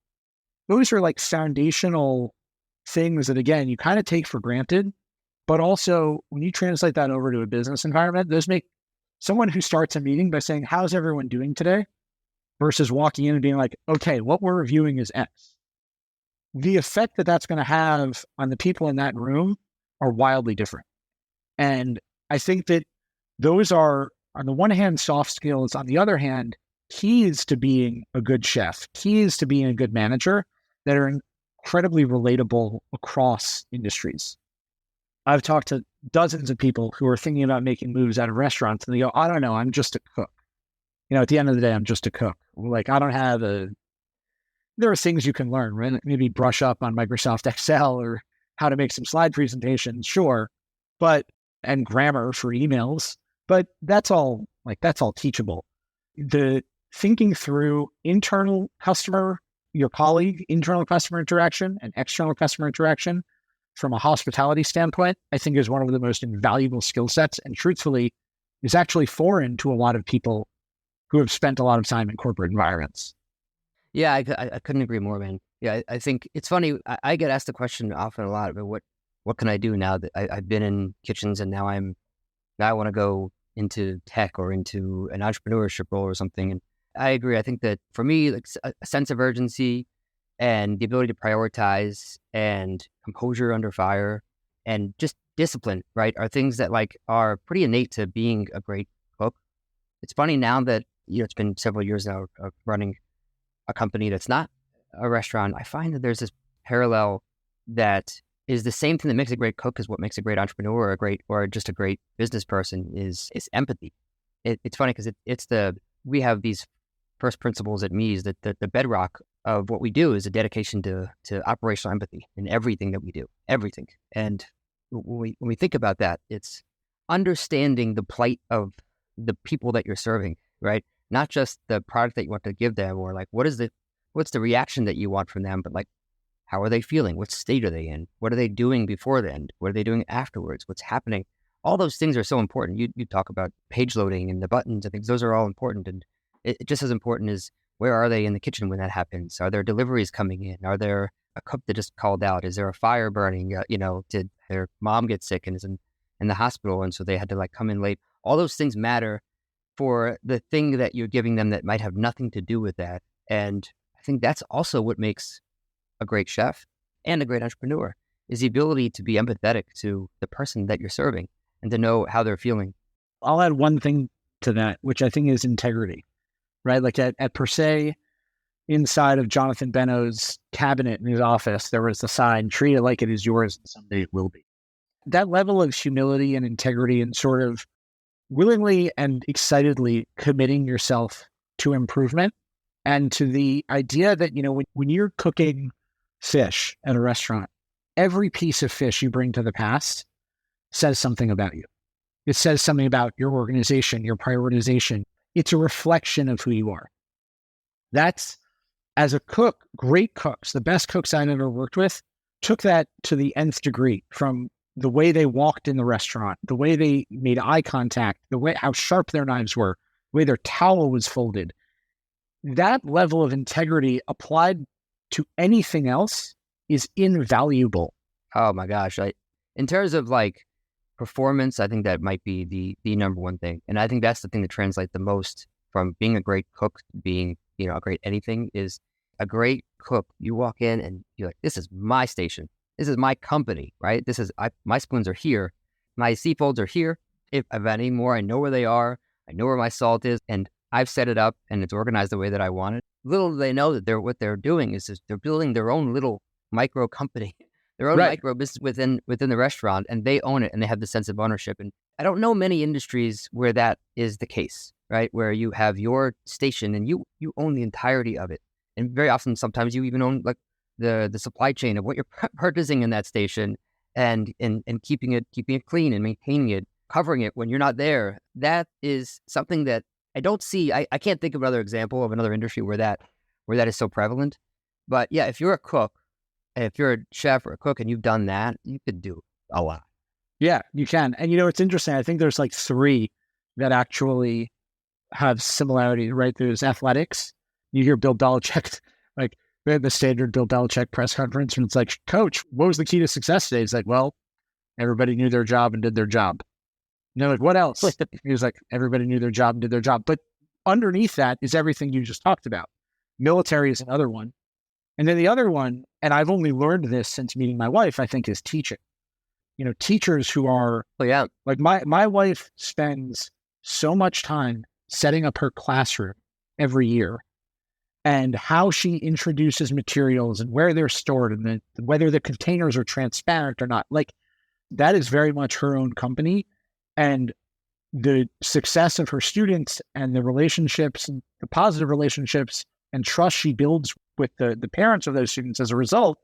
C: Those are foundational things that, again, you kind of take for granted, but also when you translate that over to a business environment, those make someone who starts a meeting by saying, how's everyone doing today? Versus walking in and being like, okay, what we're reviewing is X. The effect that that's going to have on the people in that room are wildly different. And I think that those are, on the one hand, soft skills. On the other hand, keys to being a good chef, keys to being a good manager that are incredibly relatable across industries. I've talked to dozens of people who are thinking about making moves out of restaurants, and they go, I don't know, I'm just a cook. At the end of the day, I'm just a cook. I don't have there are things you can learn, right? Maybe brush up on Microsoft Excel or how to make some slide presentations, sure. And grammar for emails, but that's all teachable. The thinking through internal customer your colleague, internal customer interaction and external customer interaction from a hospitality standpoint, I think is one of the most invaluable skill sets, and truthfully is actually foreign to a lot of people who have spent a lot of time in corporate environments.
A: Yeah, I couldn't agree more, man. Yeah, I think it's funny. I get asked the question often a lot about what can I do now that I've been in kitchens and now I want to go into tech or into an entrepreneurship role or something. And I agree. I think that for me, like a sense of urgency and the ability to prioritize and composure under fire and just discipline, right, are things that like are pretty innate to being a great cook. It's funny now that, it's been several years now of running a company that's not a restaurant. I find that there's this parallel that is the same thing that makes a great cook is what makes a great entrepreneur or just a great business person is empathy. It's funny because we have these first principles at Mies that the bedrock of what we do is a dedication to operational empathy in everything that we do, everything. And when we think about that, it's understanding the plight of the people that you're serving, right? Not just the product that you want to give them or like what's the reaction that you want from them, but like how are they feeling? What state are they in? What are they doing before then? What are they doing afterwards? What's happening? All those things are so important. You talk about page loading and the buttons and things. Those are all important. And it just as important as where are they in the kitchen when that happens? Are there deliveries coming in? Are there a cook that just called out? Is there a fire burning? Did their mom get sick and is in the hospital? And so they had to like come in late. All those things matter for the thing that you're giving them that might have nothing to do with that. And I think that's also what makes a great chef and a great entrepreneur is the ability to be empathetic to the person that you're serving and to know how they're feeling.
C: I'll add one thing to that, which I think is integrity, right? Like at Per Se, inside of Jonathan Benno's cabinet in his office, there was the sign, treat it like it is yours and someday it will be. That level of humility and integrity and sort of willingly and excitedly committing yourself to improvement and to the idea that, when you're cooking fish at a restaurant, every piece of fish you bring to the past says something about you. It says something about your organization, your prioritization. It's a reflection of who you are. That's, as a cook, great cooks, the best cooks I've ever worked with, took that to the nth degree, from the way they walked in the restaurant, the way they made eye contact, how sharp their knives were, the way their towel was folded. That level of integrity applied to anything else is invaluable.
A: Oh my gosh. In terms of like performance, I think that might be the number one thing. And I think that's the thing that translates the most from being a great cook to being, a great anything is a great cook. You walk in and you're like, this is my station. This is my company, right? My spoons are here. My seafolds are here. If I have any more, I know where they are. I know where my salt is. And I've set it up and it's organized the way that I want it. Little do they know that what they're doing is they're building their own little micro company, their own micro business within the restaurant, and they own it and they have the sense of ownership. And I don't know many industries where that is the case, right? Where you have your station and you own the entirety of it. And very often, sometimes you even own like the supply chain of what you're purchasing in that station and keeping it clean and maintaining it, covering it when you're not there. That is something that I don't see. I can't think of another example of another industry where that is so prevalent. But yeah, if you're a cook, if you're a chef or a cook and you've done that, you could do a lot.
C: Yeah, you can. And it's interesting. I think there's like three that actually have similarity, right? There's athletics. You hear Bill Belichick, like the standard Bill Belichick press conference, and it's like, Coach, what was the key to success today? He's like, well, everybody knew their job and did their job. And they're like, what else? He was like, everybody knew their job and did their job. But underneath that is everything you just talked about. Military is another one. And then the other one, and I've only learned this since meeting my wife, I think, is teaching. Teachers who are, like my wife spends so much time setting up her classroom every year and how she introduces materials and where they're stored and whether the containers are transparent or not. Like, that is very much her own company. And the success of her students and the relationships, and the positive relationships and trust she builds with the parents of those students as a result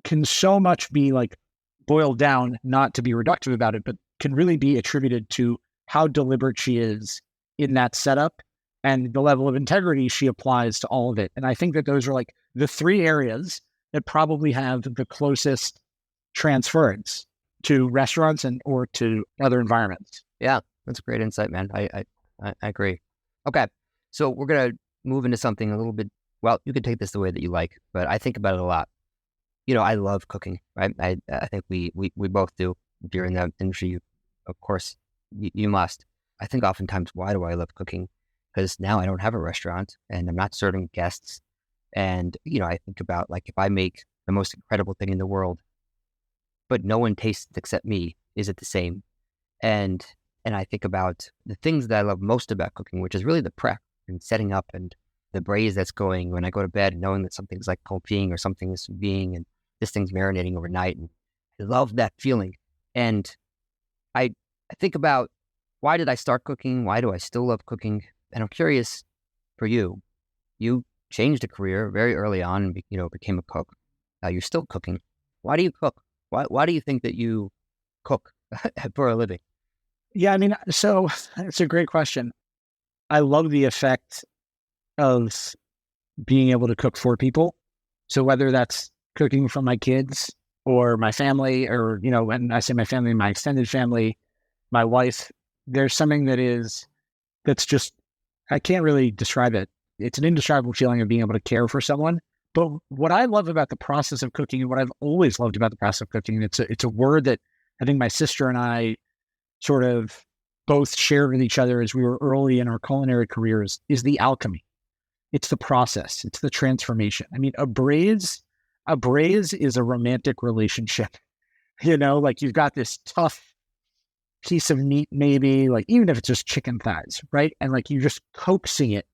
C: can so much be like boiled down, not to be reductive about it, but can really be attributed to how deliberate she is in that setup and the level of integrity she applies to all of it. And I think that those are like the three areas that probably have the closest transference to restaurants and or to other environments.
A: Yeah, that's a great insight, man. I agree. Okay, so we're gonna move into something a little bit. Well, you can take this the way that you like, but I think about it a lot. I love cooking, right? I think we both do. If you're in the industry, of course, you must. I think oftentimes, why do I love cooking? Because now I don't have a restaurant and I'm not serving guests. And, I think about like, if I make the most incredible thing in the world, but no one tastes it except me, is it the same? And I think about the things that I love most about cooking, which is really the prep and setting up and the braise that's going when I go to bed, knowing that something's like poaching or something is being, and this thing's marinating overnight. And I love that feeling. And I think about, why did I start cooking? Why do I still love cooking? And I'm curious for you. You changed a career very early on and became a cook. You're still cooking. Why do you cook? Why do you think that you cook for a living?
C: Yeah, I mean, so it's a great question. I love the effect of being able to cook for people. So whether that's cooking for my kids or my family, or, when I say my family, my extended family, my wife, there's something that's just, I can't really describe it. It's an indescribable feeling of being able to care for someone. But what I love about the process of cooking, and what I've always loved about the process of cooking, it's a word that I think my sister and I sort of both shared with each other as we were early in our culinary careers, is the alchemy. It's the process. It's the transformation. I mean, a braise is a romantic relationship. Like you've got this tough piece of meat, maybe, like even if it's just chicken thighs, right? And like you're just coaxing it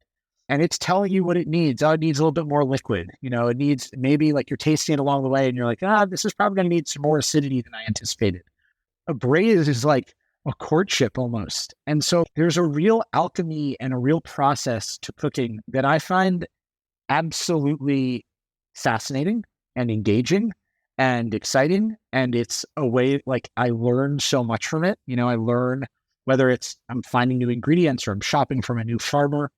C: and it's telling you what it needs. Oh, it needs a little bit more liquid. It needs, maybe like you're tasting it along the way and you're like, this is probably going to need some more acidity than I anticipated. A braise is like a courtship almost. And so there's a real alchemy and a real process to cooking that I find absolutely fascinating and engaging and exciting. And it's a way, like, I learn so much from it. I learn whether it's I'm finding new ingredients or I'm shopping from a new farmer.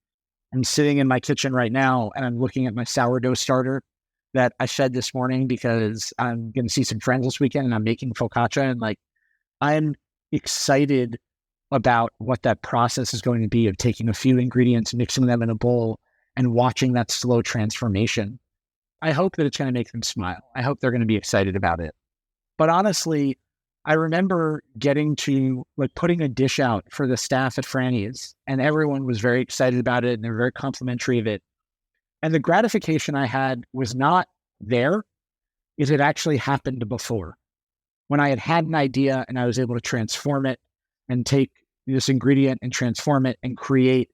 C: I'm sitting in my kitchen right now and I'm looking at my sourdough starter that I fed this morning because I'm going to see some friends this weekend and I'm making focaccia, and like, I'm excited about what that process is going to be of taking a few ingredients, mixing them in a bowl, and watching that slow transformation. I hope that it's going to make them smile. I hope they're going to be excited about it. But honestly, I remember getting to like putting a dish out for the staff at Franny's, and everyone was very excited about it and they're very complimentary of it. And the gratification I had was not there. It had actually happened before. When I had an idea and I was able to transform it and take this ingredient and transform it and create,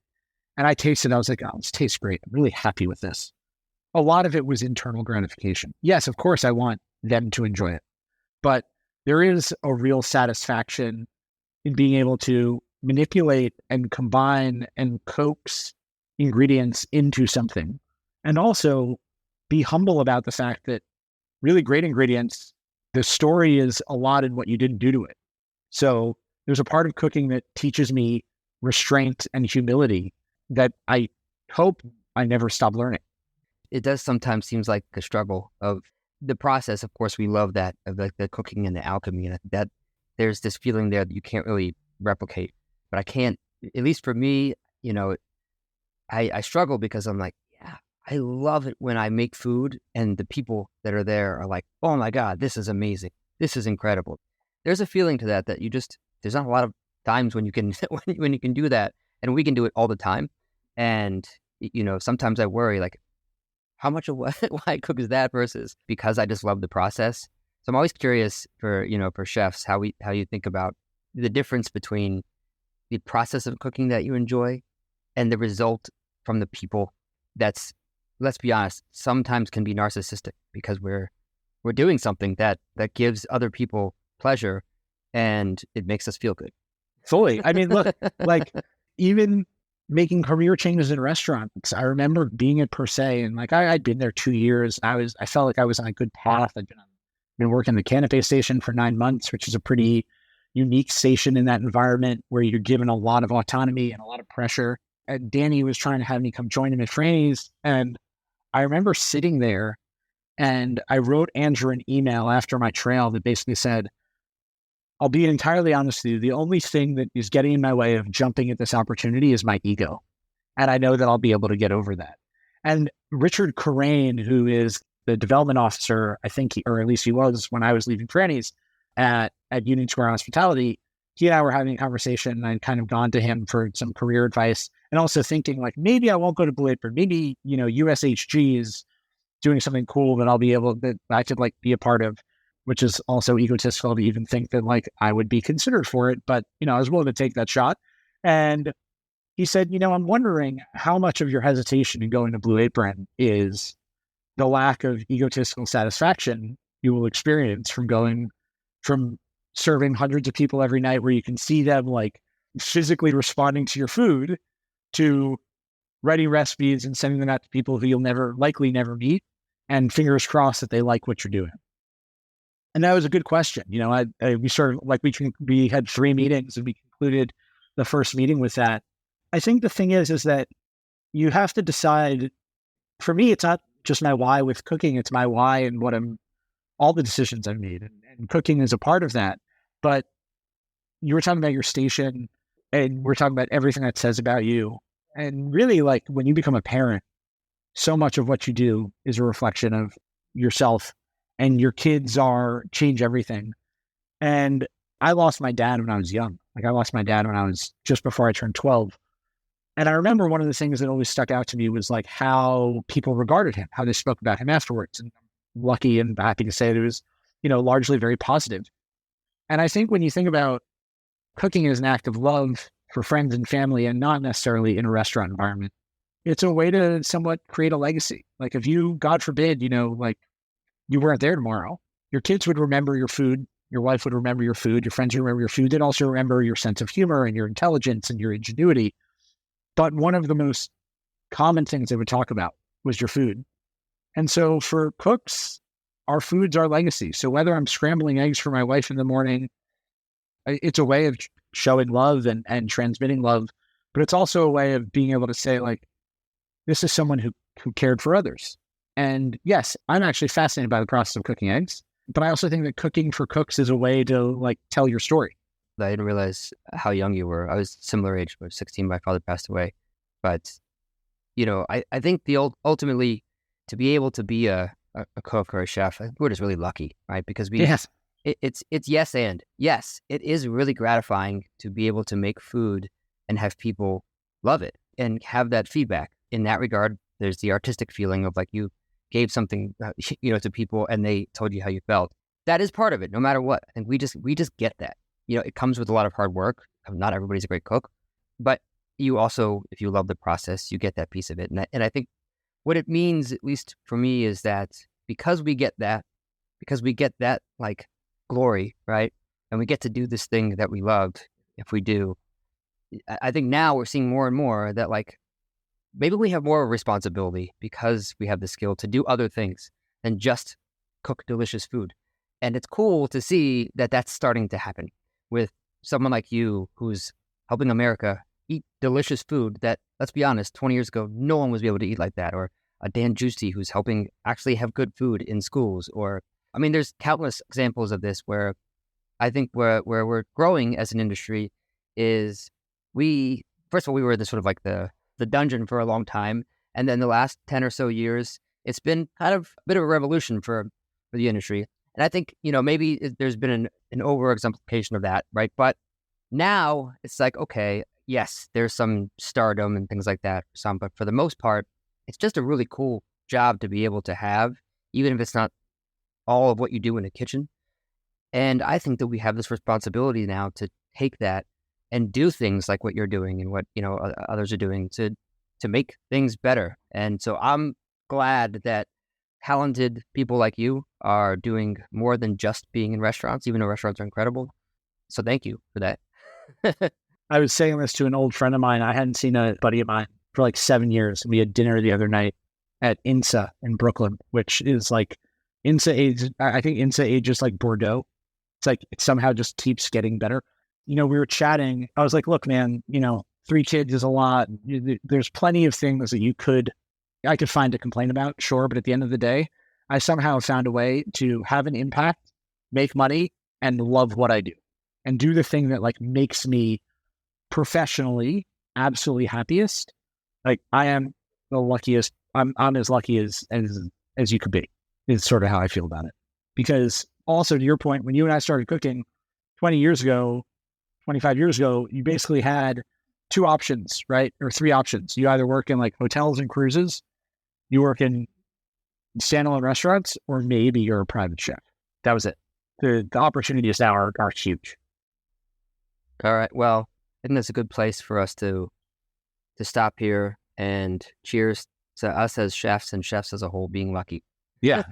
C: and I tasted it, I was like, oh, this tastes great. I'm really happy with this. A lot of it was internal gratification. Yes, of course, I want them to enjoy it, but there is a real satisfaction in being able to manipulate and combine and coax ingredients into something, and also be humble about the fact that really great ingredients, the story is a lot in what you didn't do to it. So there's a part of cooking that teaches me restraint and humility that I hope I never stop learning.
A: It does sometimes seems like a struggle of the process. Of course, we love that, of like the cooking and the alchemy, and that there's this feeling there that you can't really replicate. But I can't, at least for me, I struggle because I'm like, yeah, I love it when I make food and the people that are there are like, oh my God, this is amazing. This is incredible. There's a feeling to that there's not a lot of times when you can, when you can do that, and we can do it all the time. And, sometimes I worry, like, how much of why I cook is that versus because I just love the process. So I'm always curious for chefs, how you think about the difference between the process of cooking that you enjoy and the result from the people that's, let's be honest, sometimes can be narcissistic because we're doing something that gives other people pleasure and it makes us feel good.
C: Fully. I mean, look, like even making career changes in restaurants. I remember being at Per Se, and like I'd been there 2 years. I felt like I was on a good path. I'd been working the canapé station for 9 months, which is a pretty unique station in that environment where you're given a lot of autonomy and a lot of pressure. And Danny was trying to have me come join him at Franny's, and I remember sitting there and I wrote Andrew an email after my trail that basically said, I'll be entirely honest with you. The only thing that is getting in my way of jumping at this opportunity is my ego. And I know that I'll be able to get over that. And Richard Corraine, who is the development officer, I think, or at least he was when I was leaving Franny's at Union Square Hospitality, he and I were having a conversation, and I'd kind of gone to him for some career advice, and also thinking like, maybe I won't go to Blue Apron. Maybe, USHG is doing something cool that I could like be a part of, which is also egotistical to even think that like I would be considered for it. But, I was willing to take that shot. And he said, I'm wondering how much of your hesitation in going to Blue Apron is the lack of egotistical satisfaction you will experience from serving hundreds of people every night, where you can see them like physically responding to your food, to writing recipes and sending them out to people who you'll likely never meet, and fingers crossed that they like what you're doing. And that was a good question. We had 3 meetings and we concluded the first meeting with that. I think the thing is that you have to decide. For me, it's not just my why with cooking, it's my why and all the decisions I've made. And cooking is a part of that. But you were talking about your station, and we're talking about everything that says about you. And really, like, when you become a parent, so much of what you do is a reflection of yourself, and your kids change everything. And I lost my dad when I was young. Like, I lost my dad when I was just before I turned 12. And I remember one of the things that always stuck out to me was like how people regarded him, how they spoke about him afterwards. And I'm lucky and happy to say that it was, largely very positive. And I think when you think about cooking as an act of love for friends and family, and not necessarily in a restaurant environment, it's a way to somewhat create a legacy. Like, if you, God forbid, like you weren't there tomorrow, your kids would remember your food, your wife would remember your food, your friends would remember your food. They'd also remember your sense of humor and your intelligence and your ingenuity. But one of the most common things they would talk about was your food. And so for cooks, our food's our legacy. So whether I'm scrambling eggs for my wife in the morning, it's a way of showing love and transmitting love, but it's also a way of being able to say, like, this is someone who cared for others. And yes, I'm actually fascinated by the process of cooking eggs, but I also think that cooking for cooks is a way to like tell your story.
A: I didn't realize how young you were. I was similar age. I was 16. My father passed away. But, I think ultimately to be able to be a cook or a chef, I think we're just really lucky, right? Because it's yes and. Yes, it is really gratifying to be able to make food and have people love it and have that feedback. In that regard, there's the artistic feeling of like you gave something, to people and they told you how you felt. That is part of it, no matter what. I think we just get that. It comes with a lot of hard work. Not everybody's a great cook, but you also, if you love the process, you get that piece of it. And I think what it means, at least for me, is that because we get that like glory, right? And we get to do this thing that we love, if we do, I think now we're seeing more and more that like, maybe we have more responsibility because we have the skill to do other things than just cook delicious food. And it's cool to see that that's starting to happen with someone like you who's helping America eat delicious food that, let's be honest, 20 years ago, no one was able to eat like that. Or a Dan Giusti who's helping actually have good food in schools. Or, I mean, there's countless examples of this where I think where we're growing as an industry is first of all, we were in this sort of like the dungeon for a long time. And then the last 10 or so years, it's been kind of a bit of a revolution for the industry. And I think, maybe there's been an over-exemplification of that, right? But now it's like, okay, yes, there's some stardom and things like that for some, but for the most part, it's just a really cool job to be able to have, even if it's not all of what you do in a kitchen. And I think that we have this responsibility now to take that and do things like what you're doing and what, others are doing to make things better. And so I'm glad that talented people like you are doing more than just being in restaurants, even though restaurants are incredible. So thank you for that.
C: I was saying this to an old friend of mine. I hadn't seen a buddy of mine for like 7 years. We had dinner the other night at INSA in Brooklyn, which is like I think INSA ages like Bordeaux. It's like it somehow just keeps getting better. We were chatting. I was like, look, man, 3 kids is a lot. There's plenty of things that you could I could find to complain about, sure, but at the end of the day, I somehow found a way to have an impact, make money, and love what I do, and do the thing that like makes me professionally absolutely happiest. Like I am the luckiest. I'm as lucky as you could be. Is sort of how I feel about it. Because also to your point, when you and I started cooking 20 years ago, 25 years ago, you basically had two options, right? Or three options. You either work in like hotels and cruises, you work in standalone restaurants, or maybe you're a private chef. That was it. The opportunities now are huge.
A: All right. Well, I think that's a good place for us to stop here, and cheers to us as chefs and chefs as a whole being lucky.
C: Yeah.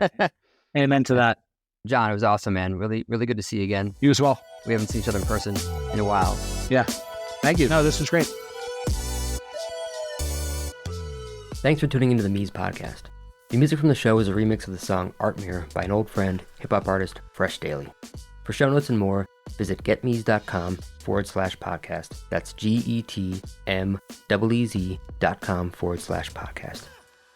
C: Amen to that.
A: John, it was awesome, man. Really, really good to see you again.
C: You as well.
A: We haven't seen each other in person in a while.
C: Yeah. Thank you. No, this was great.
A: Thanks for tuning into the Mies podcast. The music from the show is a remix of the song Art Mirror by an old friend, hip-hop artist, Fresh Daily. For show notes and more, visit getmees.com/podcast. That's GETMEEZ.com/podcast.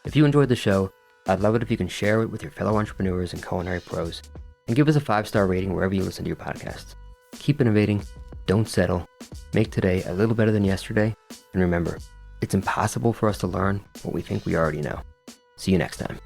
A: If you enjoyed the show, I'd love it if you can share it with your fellow entrepreneurs and culinary pros, and give us a 5-star rating wherever you listen to your podcasts. Keep innovating, don't settle, make today a little better than yesterday, and remember, it's impossible for us to learn what we think we already know. See you next time.